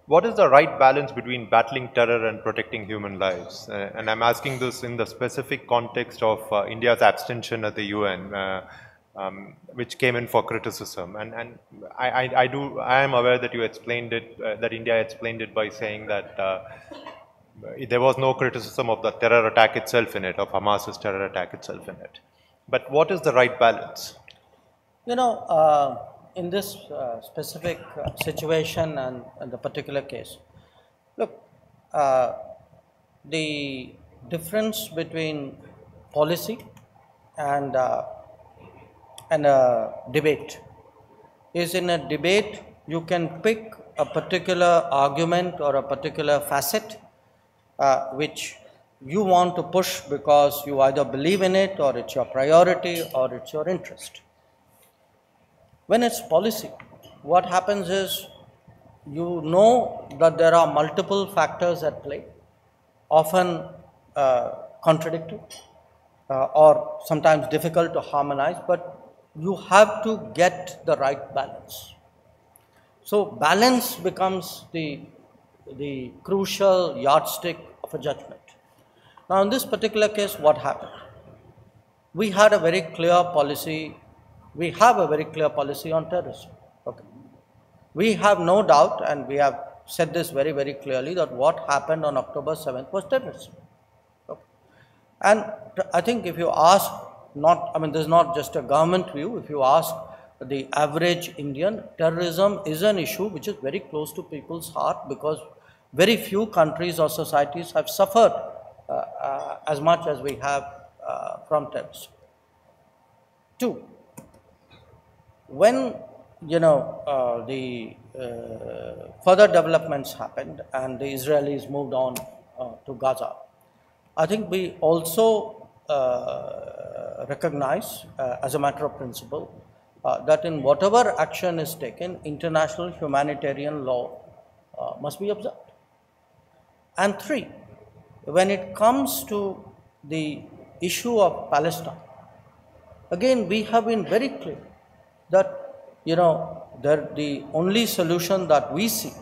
what is the right balance between battling terror and protecting human lives? And I'm asking this in the specific context of India's abstention at the UN, which came in for criticism. And I am aware that you explained it, that India explained it by saying that there was no criticism of the terror attack itself in it, of Hamas's terror attack itself in it. But what is the right balance? You know, in this specific situation and the particular case, look, the difference between policy and a debate is, in a debate you can pick a particular argument or a particular facet which you want to push because you either believe in it, or it's your priority, or it's your interest. When it's policy, what happens is, you know that there are multiple factors at play, often contradictory or sometimes difficult to harmonize, but you have to get the right balance. So balance becomes the crucial yardstick of a judgment. Now, in this particular case, what happened? We had a very clear policy. We have a very clear policy on terrorism. Okay. We have no doubt, and we have said this very, very clearly, that what happened on October 7th was terrorism. Okay. And I think if you ask, this is not just a government view, if you ask the average Indian, terrorism is an issue which is very close to people's heart, because very few countries or societies have suffered as much as we have from terrorism. Two, when the further developments happened and the Israelis moved on to Gaza, I think we also recognize as a matter of principle that in whatever action is taken, international humanitarian law must be observed. And three, when it comes to the issue of Palestine, again we have been very clear that the only solution that we see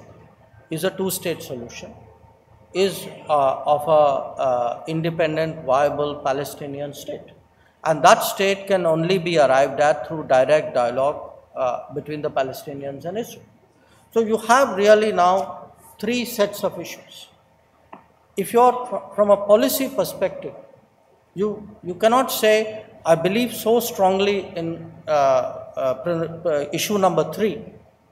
is a two-state solution, is of a independent, viable Palestinian state, and that state can only be arrived at through direct dialogue between the Palestinians and Israel. So you have really now three sets of issues. If you're from a policy perspective, you cannot say, I believe so strongly in issue number 3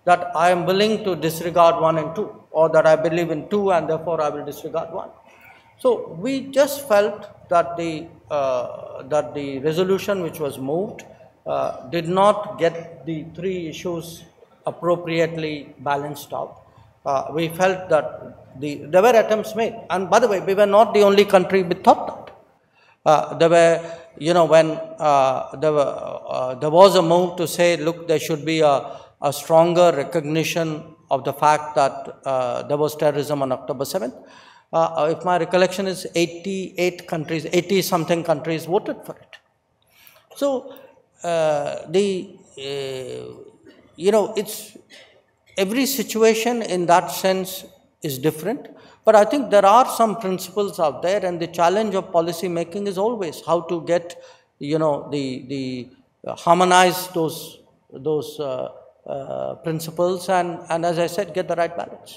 that I am willing to disregard 1 and 2, or that I believe in 2 and therefore I will disregard 1. So we just felt that the resolution which was moved did not get the 3 issues appropriately balanced out. We felt that there were attempts made, and by the way, we were not the only country which thought that. There were, when there was a move to say, look, there should be a stronger recognition of the fact that there was terrorism on October 7th. If my recollection is, 88 countries, 80-something countries voted for it. So, it's every situation in that sense is different. But I think there are some principles out there, and the challenge of policy making is always how to get, harmonize those principles, and as I said, get the right balance.